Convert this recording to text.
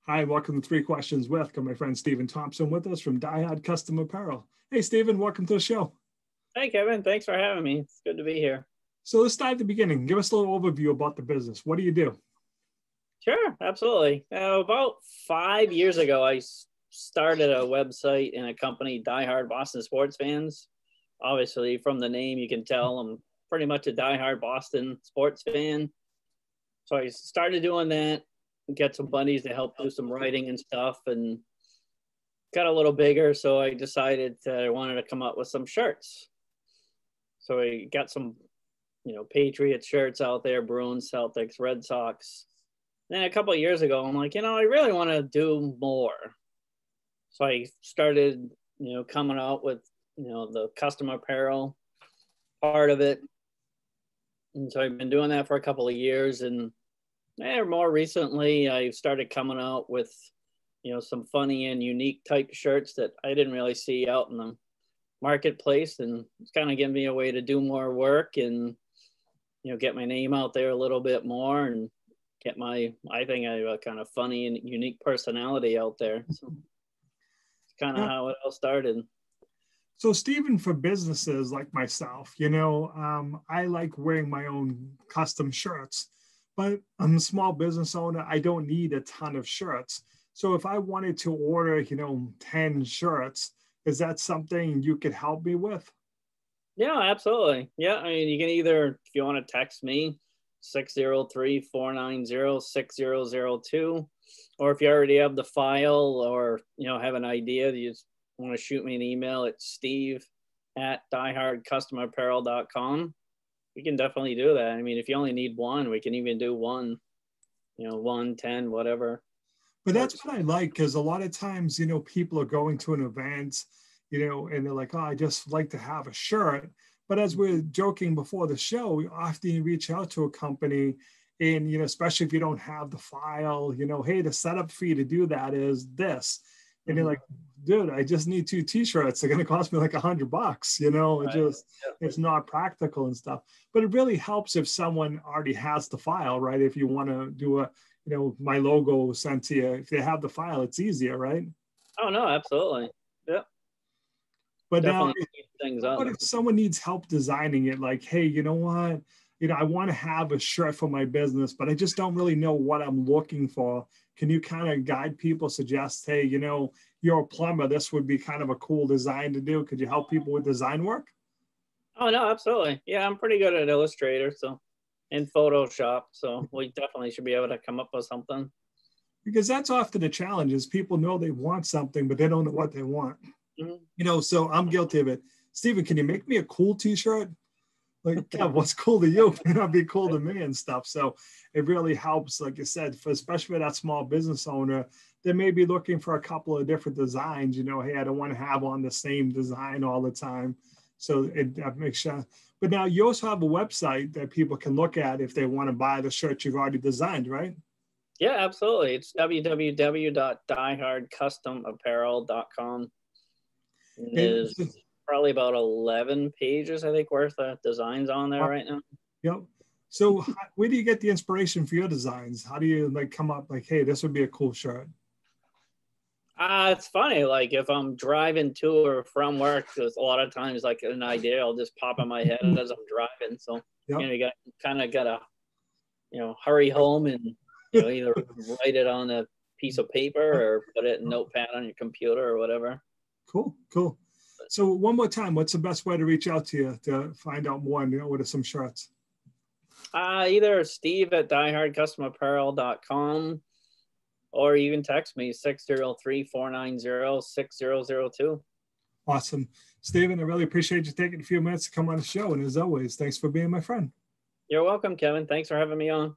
Hi, welcome to Three Questions with. Got my friend Stephen Thompson with us from Diehard Custom Apparel. Hey, Stephen, welcome to the show. Hey, Kevin. Thanks for having me. It's good to be here. So let's start at the beginning. Give us a little overview about the business. What do you do? Sure, absolutely. About 5 years ago, I started a website and a company, Diehard Boston Sports Fans. Obviously, from the name, you can tell I'm pretty much a diehard Boston sports fan. So I started doing that, get some buddies to help do some writing and stuff, and got a little bigger. So I decided I wanted to come up with some shirts. So I got some, Patriots shirts out there, Bruins, Celtics, Red Sox. Then a couple of years ago, I'm like, I really want to do more. So I started, coming out with, the custom apparel part of it. And so I've been doing that for a couple of years. And more recently, I started coming out with, some funny and unique type shirts that I didn't really see out in the marketplace. And it's kind of giving me a way to do more work and, get my name out there a little bit more and get I think I have a kind of funny and unique personality out there. So it's kind of how it all started. So Stephen, for businesses like myself, I like wearing my own custom shirts, but I'm a small business owner. I don't need a ton of shirts. So if I wanted to order, 10 shirts, is that something you could help me with? Yeah, absolutely. Yeah. I mean, you can either, if you want to text me, 603-490-6002, or if you already have the file or, have an idea, you just want to shoot me an email at steve@diehardcustomapparel.com. We can definitely do that. I mean, if you only need one, we can even do one, 1, 10, whatever. But that's what I like, because a lot of times, people are going to an event, and they're like, oh, I just like to have a shirt. But as we're joking before the show, often you reach out to a company and, especially if you don't have the file, hey, the setup fee to do that is this. And you're like, dude, I just need 2 t-shirts. They're going to cost me like $100, It's not practical and stuff. But it really helps if someone already has the file, right? If you want to do my logo sent to you, if they have the file, it's easier, right? Oh, no, absolutely. Yeah. But definitely now, what if someone needs help designing it? Like, hey, you know what? I want to have a shirt for my business, but I just don't really know what I'm looking for. Can you kind of guide people, suggest, hey, you're a plumber, this would be kind of a cool design to do. Could you help people with design work? Oh, no, absolutely. Yeah, I'm pretty good at Illustrator, and Photoshop. So we definitely should be able to come up with something. Because that's often the challenge is people know they want something, but they don't know what they want. Mm-hmm. So I'm guilty of it. Stephen, can you make me a cool t-shirt? Like, yeah, what's cool to you may not be cool to me and stuff. So it really helps, like you said, especially for that small business owner, they may be looking for a couple of different designs, hey, I don't want to have on the same design all the time. So that makes sense. But now you also have a website that people can look at if they want to buy the shirt you've already designed, right? Yeah, absolutely. It's www.diehardcustomapparel.com. There's probably about 11 pages, I think, worth of designs on there right now. Yep. So where do you get the inspiration for your designs? How do you come up hey, this would be a cool shirt? It's funny. Like if I'm driving to or from work, there's a lot of times like an idea will just pop in my head as I'm driving. So, you gotta hurry home and, either write it on a piece of paper or put it in a notepad on your computer or whatever. Cool. So one more time, what's the best way to reach out to you to find out more and order some shirts? Either steve@diehardcustomapparel.com or you can text me 603-490-6002. Awesome. Stephen, I really appreciate you taking a few minutes to come on the show. And as always, thanks for being my friend. You're welcome, Kevin. Thanks for having me on.